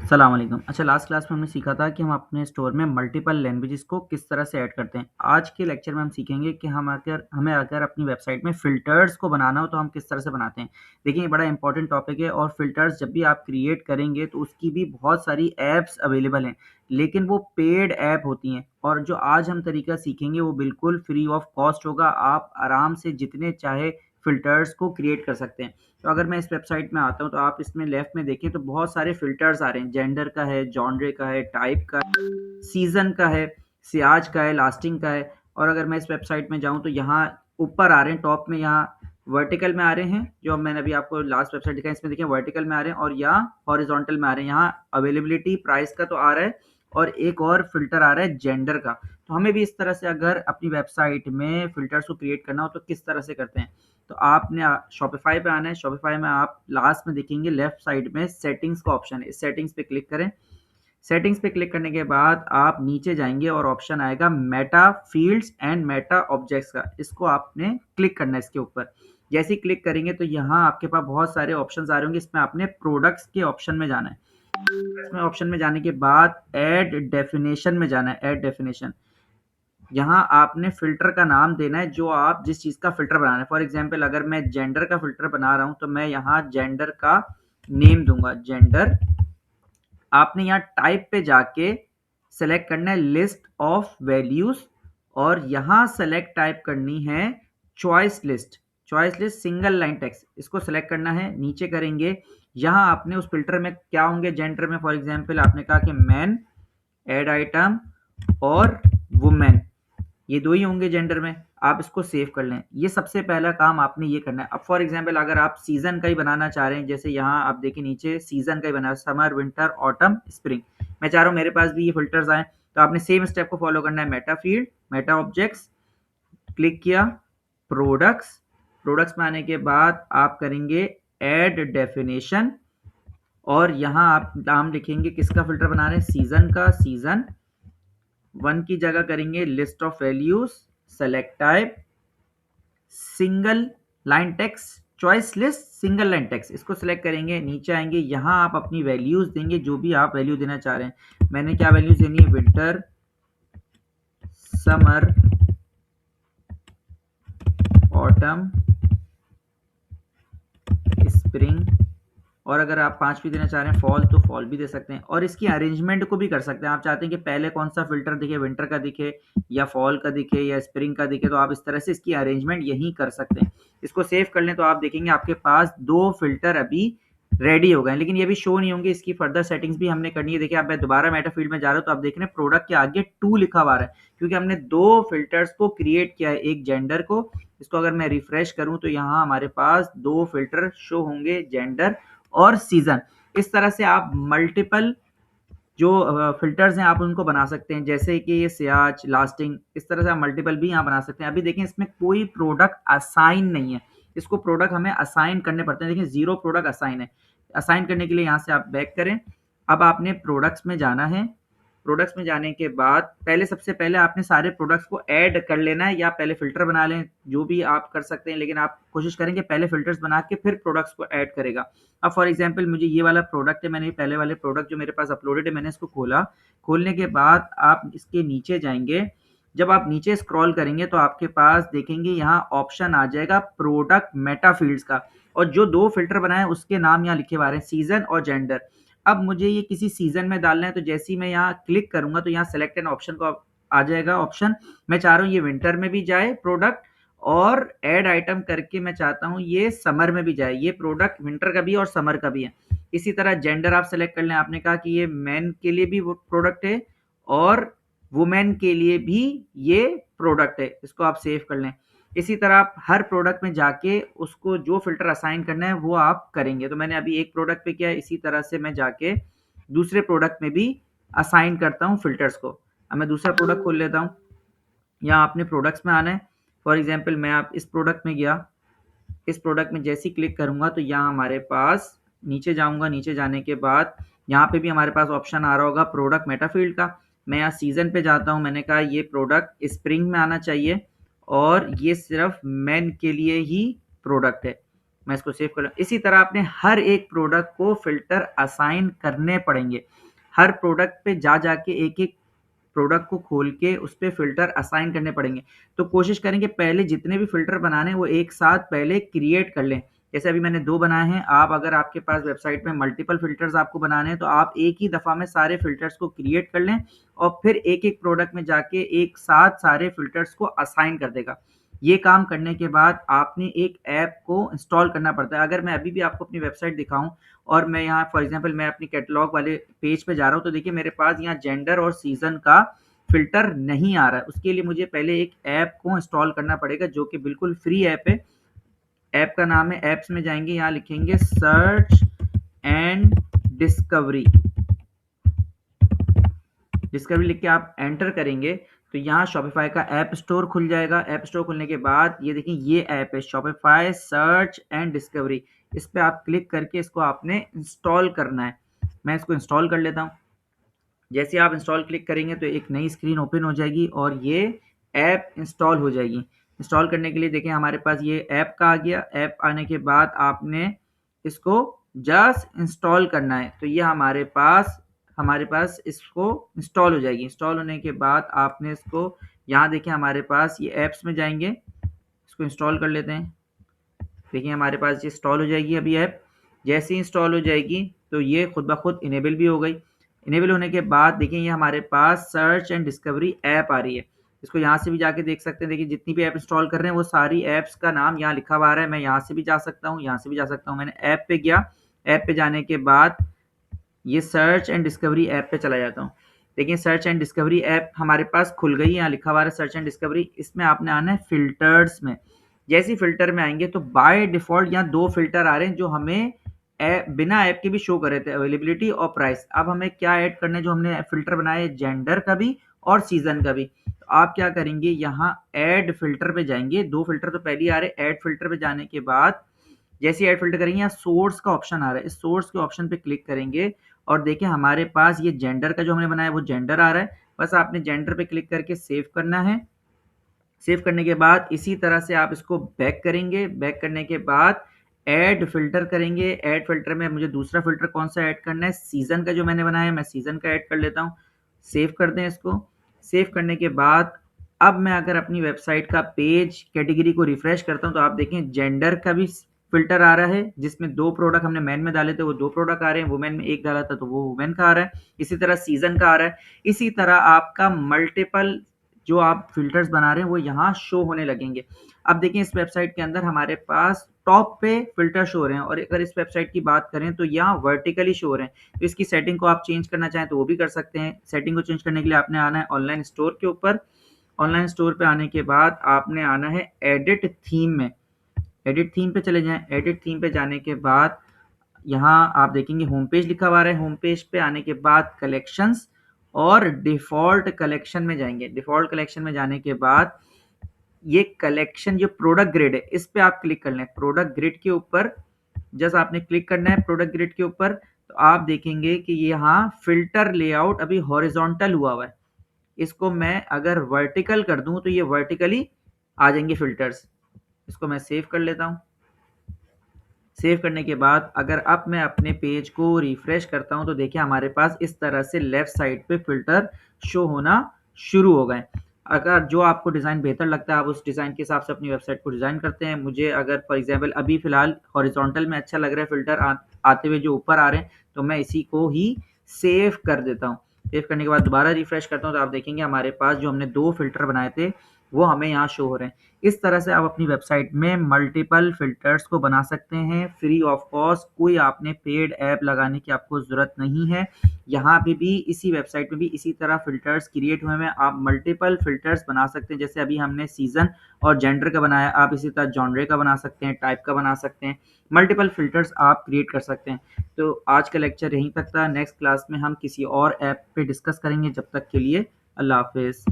सलाम अलैकुम। अच्छा, लास्ट क्लास में हमने सीखा था कि हम अपने स्टोर में मल्टीपल लैंग्वेजेस को किस तरह से ऐड करते हैं। आज के लेक्चर में हम सीखेंगे कि हमें अगर अपनी वेबसाइट में फ़िल्टर्स को बनाना हो तो हम किस तरह से बनाते हैं। देखिए, ये बड़ा इंपॉर्टेंट टॉपिक है और फ़िल्टर्स जब भी आप क्रिएट करेंगे तो उसकी भी बहुत सारी ऐप्स अवेलेबल हैं, लेकिन वो पेड ऐप होती हैं और जो आज हम तरीका सीखेंगे वो बिल्कुल फ्री ऑफ कॉस्ट होगा। आप आराम से जितने चाहे फ़िल्टर्स को क्रिएट कर सकते हैं। तो अगर मैं इस वेबसाइट में आता हूँ तो आप इसमें लेफ्ट में देखें तो बहुत सारे फ़िल्टर्स आ रहे हैं। जेंडर का है, जॉनरे का है, टाइप का है, सीज़न का है, सियाज का है, लास्टिंग का है। और अगर मैं इस वेबसाइट में जाऊँ तो यहाँ ऊपर आ रहे हैं, टॉप में यहाँ वर्टिकल में आ रहे हैं, जो मैंने अभी आपको लास्ट वेबसाइट दिखाया इसमें देखिए वर्टिकल में आ रहे हैं और यहाँ हॉरिजॉन्टल में आ रहे हैं। यहाँ अवेलेबिलिटी प्राइस का तो आ रहा है और एक और फ़िल्टर आ रहा है जेंडर का। तो हमें भी इस तरह से अगर अपनी वेबसाइट में फ़िल्टर्स को क्रिएट करना हो तो किस तरह से करते हैं। तो आपने शॉपिफ़ाई पे आना है। शॉपिफ़ाई में आप लास्ट में देखेंगे लेफ्ट साइड में सेटिंग्स का ऑप्शन है। इस सेटिंग्स पे क्लिक करें। सेटिंग्स पे क्लिक करने के बाद आप नीचे जाएँगे और ऑप्शन आएगा Meta fields and Meta objects का। इसको आपने क्लिक करना है इसके ऊपर। जैसे ही क्लिक करेंगे तो यहाँ आपके पास बहुत सारे ऑप्शंस आ रहे होंगे। इसमें आपने प्रोडक्ट्स के ऑप्शन में जाना है। इसमें ऑप्शन में जाने के बाद ऐड डेफिनेशन में जाना है। Add definition. यहाँ आपने फ़िल्टर का नाम देना है जो आप जिस चीज़ का फ़िल्टर बनाना है। फॉर एग्ज़ाम्पल अगर मैं जेंडर का फ़िल्टर बना रहा हूँ तो मैं यहाँ जेंडर का नेम दूँगा जेंडर। आपने यहाँ टाइप पे जाके सेलेक्ट करना है लिस्ट ऑफ वैल्यूज़ और यहाँ सेलेक्ट टाइप करनी है choice list. Choice list single line text, इसको सेलेक्ट करना है। नीचे करेंगे, यहाँ आपने उस फ़िल्टर में क्या होंगे जेंडर में, फॉर एग्ज़ाम्पल आपने कहा कि मैन, ऐड आइटम और वुमेन, ये 2 ही होंगे जेंडर में। आप इसको सेव कर लें। ये सबसे पहला काम आपने ये करना है। अब फॉर एग्ज़ाम्पल अगर आप सीज़न का ही बनाना चाह रहे हैं, जैसे यहाँ आप देखिए नीचे सीज़न का ही बना है, समर, विंटर, ऑटम, स्प्रिंग। मैं चाह रहा हूँ मेरे पास भी ये फ़िल्टर्स आएँ, तो आपने सेम स्टेप को फ़ॉलो करना है। Meta field, Meta objects, click किया, प्रोडक्ट्स, प्रोडक्ट्स में आने के बाद आप करेंगे ऐड डेफिनेशन और यहाँ आप नाम लिखेंगे किसका फ़िल्टर बना रहे हैं, सीज़न का। सीज़न 1 की जगह करेंगे list of values, select type, single line text, choice list, single line text, इसको सेलेक्ट करेंगे। नीचे आएंगे, यहाँ आप अपनी वैल्यूज देंगे जो भी आप वैल्यू देना चाह रहे हैं। मैंने क्या वैल्यूज देनी है, विंटर, समर, ऑटम, स्प्रिंग, और अगर आप 5 भी देना चाह रहे हैं फॉल तो फॉल भी दे सकते हैं। और इसकी अरेंजमेंट को भी कर सकते हैं। आप चाहते हैं कि पहले कौन सा फ़िल्टर दिखे, विंटर का दिखे या फॉल का दिखे या स्प्रिंग का दिखे, तो आप इस तरह से इसकी अरेंजमेंट यहीं कर सकते हैं। इसको सेव कर लें तो आप देखेंगे आपके पास 2 फ़िल्टर अभी रेडी हो गए हैं, लेकिन ये भी शो नहीं होंगे। इसकी फर्दर सेटिंग्स भी हमने करनी है। देखिए, अब मैं दोबारा मेटा फ़ील्ड में जा रहा हूँ तो आप देख रहे हैं प्रोडक्ट के आगे 2 लिखा हुआ है, क्योंकि हमने 2 फ़िल्टर्स को क्रिएट किया है, एक जेंडर को। इसको अगर मैं रिफ्रेश करूँ तो यहाँ हमारे पास 2 फ़िल्टर शो होंगे, जेंडर और सीज़न। इस तरह से आप मल्टीपल जो फ़िल्टर्स हैं आप उनको बना सकते हैं, जैसे कि ये सियाज, लास्टिंग, इस तरह से आप मल्टीपल भी यहाँ बना सकते हैं। अभी देखें इसमें कोई प्रोडक्ट असाइन नहीं है। इसको प्रोडक्ट हमें असाइन करने पड़ते हैं। देखिए 0 प्रोडक्ट असाइन है। असाइन करने के लिए यहाँ से आप बैक करें। अब आपने प्रोडक्ट्स में जाना है। प्रोडक्ट्स में जाने के बाद सबसे पहले आपने सारे प्रोडक्ट्स को ऐड कर लेना है, या पहले फ़िल्टर बना लें, जो भी आप कर सकते हैं, लेकिन आप कोशिश करेंगे पहले फ़िल्टर्स बना के फिर प्रोडक्ट्स को ऐड करेगा। अब फॉर एग्ज़ाम्पल मुझे ये वाला प्रोडक्ट है, मैंने पहले वाले प्रोडक्ट जो मेरे पास अपलोडेड है मैंने इसको खोला। खोलने के बाद आप इसके नीचे जाएँगे। जब आप नीचे स्क्रॉल करेंगे तो आपके पास देखेंगे यहाँ ऑप्शन आ जाएगा प्रोडक्ट मेटा फ़ील्ड्स का, और जो 2 फ़िल्टर बनाए हैं उसके नाम यहाँ लिखे हुए आ रहे हैं, सीज़न और जेंडर। अब मुझे ये किसी सीज़न में डालना है, तो जैसे ही मैं यहाँ क्लिक करूँगा तो यहाँ सेलेक्ट एन ऑप्शन को आ जाएगा ऑप्शन। मैं चाह रहा हूँ ये विंटर में भी जाए प्रोडक्ट, और ऐड आइटम करके मैं चाहता हूँ ये समर में भी जाए। ये प्रोडक्ट विंटर का भी है और समर का भी है। इसी तरह जेंडर आप सेलेक्ट कर लें। आपने कहा कि ये मेन के लिए भी वो प्रोडक्ट है और वुमेन के लिए भी ये प्रोडक्ट है। इसको आप सेव कर लें। इसी तरह आप हर प्रोडक्ट में जाके उसको जो फ़िल्टर असाइन करना है वो आप करेंगे। तो मैंने अभी एक प्रोडक्ट पे किया है, इसी तरह से मैं जाके दूसरे प्रोडक्ट में भी असाइन करता हूँ फ़िल्टर्स को। अब मैं दूसरा प्रोडक्ट खोल लेता हूँ। यहाँ आपने प्रोडक्ट्स में आना है। फॉर एग्ज़ाम्पल मैं आप इस प्रोडक्ट में गया। इस प्रोडक्ट में जैसे ही क्लिक करूँगा तो यहाँ हमारे पास नीचे जाऊँगा। नीचे जाने के बाद यहाँ पे भी हमारे पास ऑप्शन आ रहा होगा प्रोडक्ट मेटा फ़ील्ड का। मैं यहाँ सीज़न पे जाता हूँ। मैंने कहा ये प्रोडक्ट स्प्रिंग में आना चाहिए और ये सिर्फ़ मेन के लिए ही प्रोडक्ट है। मैं इसको सेव कर लूँ। इसी तरह आपने हर एक प्रोडक्ट को फ़िल्टर असाइन करने पड़ेंगे। हर प्रोडक्ट पे जा जाके एक-एक प्रोडक्ट को खोल के उस पे फ़िल्टर असाइन करने पड़ेंगे। तो कोशिश करेंगे पहले जितने भी फ़िल्टर बनाने हैं वो एक साथ पहले क्रिएट कर लें। जैसे अभी मैंने 2 बनाए हैं, आप अगर आपके पास वेबसाइट में मल्टीपल फ़िल्टर्स आपको बनाने हैं तो आप एक ही दफ़ा में सारे फ़िल्टर्स को क्रिएट कर लें और फिर एक-एक प्रोडक्ट में जाके एक साथ सारे फ़िल्टर्स को असाइन कर देगा। ये काम करने के बाद आपने एक ऐप को इंस्टॉल करना पड़ता है। अगर मैं अभी भी आपको अपनी वेबसाइट दिखाऊँ और मैं यहाँ फॉर एग्ज़ाम्पल मैं अपनी कैटलॉग वाले पेज पे जा रहा हूँ, तो देखिए मेरे पास यहाँ जेंडर और सीज़न का फ़िल्टर नहीं आ रहा है। उसके लिए मुझे पहले एक ऐप को इंस्टॉल करना पड़ेगा जो कि बिल्कुल फ्री ऐप है। ऐप का नाम है, ऐप्स में जाएँगे, यहाँ लिखेंगे सर्च एंड डिस्कवरी। डिस्कवरी लिख के आप एंटर करेंगे तो यहाँ शॉपिफ़ाई का ऐप स्टोर खुल जाएगा। ऐप स्टोर खुलने के बाद ये देखिए ये ऐप है शॉपिफ़ाई सर्च एंड डिस्कवरी। इस पे आप क्लिक करके इसको आपने इंस्टॉल करना है। मैं इसको इंस्टॉल कर लेता हूँ। जैसे आप इंस्टॉल क्लिक करेंगे तो एक नई स्क्रीन ओपन हो जाएगी और ये ऐप इंस्टॉल हो जाएगी। इंस्टॉल करने के लिए देखें हमारे पास ये ऐप का आ गया। ऐप आने के बाद आपने इसको जस्ट इंस्टॉल करना है। तो ये हमारे पास इसको इंस्टॉल हो जाएगी। इंस्टॉल होने के बाद आपने इसको यहाँ देखें हमारे पास ये ऐप्स में जाएँगे, इसको इंस्टॉल कर लेते हैं। देखिए हमारे पास ये इंस्टॉल हो जाएगी अभी ऐप। जैसे ही इंस्टॉल हो जाएगी तो ये खुद ब खुद इनेबल भी हो गई। इनेबल होने के बाद देखिए ये हमारे पास सर्च एंड डिस्कवरी ऐप आ रही है। इसको यहाँ से भी जाके देख सकते हैं। देखिए जितनी भी ऐप इंस्टॉल कर रहे हैं वो सारी ऐप्स का नाम यहाँ लिखा हुआ आ रहा है। मैं यहाँ से भी जा सकता हूँ, यहाँ से भी जा सकता हूँ। मैंने ऐप पे गया, ऐप पे जाने के बाद ये सर्च एंड डिस्कवरी ऐप पे चला जाता हूँ। देखिए सर्च एंड डिस्कवरी ऐप हमारे पास खुल गई है। यहाँ लिखा हुआ है सर्च एंड डिस्कवरी। इसमें आपने आना है फ़िल्टर्स में। जैसे ही फ़िल्टर में आएँगे तो बाय डिफ़ॉल्ट यहाँ 2 फ़िल्टर आ रहे हैं जो हमें बिना ऐप के भी शो कर रहे थे, अवेलेबिलिटी और प्राइस। अब हमें क्या ऐड करना है, जो हमने फ़िल्टर बनाया है जेंडर का भी और सीज़न का भी। तो आप क्या करेंगे, यहाँ ऐड फ़िल्टर पे जाएँगे। 2 फ़िल्टर तो पहले ही आ रहे हैं। ऐड फ़िल्टर पे जाने के बाद जैसे ही ऐड फ़िल्टर करेंगे यहाँ सोर्स का ऑप्शन आ रहा है। इस सोर्स के ऑप्शन पे क्लिक करेंगे और देखिए हमारे पास ये जेंडर का जो हमने बनाया है वो जेंडर आ रहा है। बस आपने जेंडर पे क्लिक करके सेव करना है। सेव करने के बाद इसी तरह से आप इसको बैक करेंगे। बैक करने के बाद ऐड फ़िल्टर करेंगे। ऐड फ़िल्टर में मुझे दूसरा फ़िल्टर कौन-सा ऐड करना है, सीज़न का जो मैंने बनाया है, मैं सीज़न का ऐड कर लेता हूँ। सेव कर दें इसको। सेव करने के बाद अब मैं अगर अपनी वेबसाइट का पेज कैटेगरी को रिफ्रेश करता हूँ तो आप देखें जेंडर का भी फ़िल्टर आ रहा है, जिसमें 2 प्रोडक्ट हमने मेन में डाले थे, वो 2 प्रोडक्ट आ रहे हैं। वुमेन में 1 डाला था तो वो वुमेन का आ रहा है। इसी तरह सीज़न का आ रहा है। इसी तरह आपका मल्टीपल जो आप फ़िल्टर्स बना रहे हैं वो यहाँ शो होने लगेंगे। अब देखिए इस वेबसाइट के अंदर हमारे पास टॉप पे फ़िल्टर शो हो रहे हैं और अगर इस वेबसाइट की बात करें तो यहाँ वर्टिकली शो हो रहे हैं। तो इसकी सेटिंग को आप चेंज करना चाहें तो वो भी कर सकते हैं। सेटिंग को चेंज करने के लिए आपने आना है ऑनलाइन स्टोर के ऊपर। ऑनलाइन स्टोर पे आने के बाद आपने आना है एडिट थीम में। एडिट थीम पे चले जाएँ। एडिट थीम पे जाने के बाद यहाँ आप देखेंगे होम पेज लिखा हुआ आ रहा है। होम पेज पे आने के बाद कलेक्शंस और डिफ़ॉल्ट कलेक्शन में जाएँगे। डिफ़ॉल्ट कलेक्शन में जाने के बाद ये कलेक्शन जो प्रोडक्ट ग्रिड है, इस पे आप क्लिक कर लें। प्रोडक्ट ग्रिड के ऊपर जस्ट आपने क्लिक करना है प्रोडक्ट ग्रिड के ऊपर, तो आप देखेंगे कि यहाँ फ़िल्टर लेआउट अभी हॉरिज़ॉन्टल हुआ हुआ है। इसको मैं अगर वर्टिकल कर दूँ तो ये वर्टिकली आ जाएँगे फ़िल्टर्स। इसको मैं सेव कर लेता हूँ। सेव करने के बाद अगर अब मैं अपने पेज को रिफ्रेश करता हूँ तो देखिए हमारे पास इस तरह से लेफ्ट साइड पे फ़िल्टर शो होना शुरू हो गए। अगर जो आपको डिज़ाइन बेहतर लगता है आप उस डिज़ाइन के हिसाब से अपनी वेबसाइट को डिज़ाइन करते हैं। मुझे अगर फॉर एग्ज़ाम्पल अभी फ़िलहाल हॉरिज़ॉन्टल में अच्छा लग रहा है फ़िल्टर आते हुए जो ऊपर आ रहे हैं, तो मैं इसी को ही सेव कर देता हूँ। सेव करने के बाद दोबारा रिफ्रेश करता हूँ तो आप देखेंगे हमारे पास जो हमने 2 फ़िल्टर बनाए थे वो हमें यहाँ शो हो रहे हैं। इस तरह से आप अपनी वेबसाइट में मल्टीपल फ़िल्टर्स को बना सकते हैं फ्री ऑफ कॉस्ट। कोई आपने पेड ऐप लगाने की आपको ज़रूरत नहीं है। यहाँ पे भी इसी वेबसाइट में भी इसी तरह फ़िल्टर्स क्रिएट हुए हैं। आप मल्टीपल फ़िल्टर्स बना सकते हैं। जैसे अभी हमने सीज़न और जेंडर का बनाया, आप इसी तरह जॉनरे का बना सकते हैं, टाइप का बना सकते हैं। मल्टीपल फ़िल्टर्स आप क्रिएट कर सकते हैं। तो आज का लेक्चर यहीं तक था। नेक्स्ट क्लास में हम किसी और ऐप पे डिस्कस करेंगे। जब तक के लिए अल्लाह हाफ़िज़।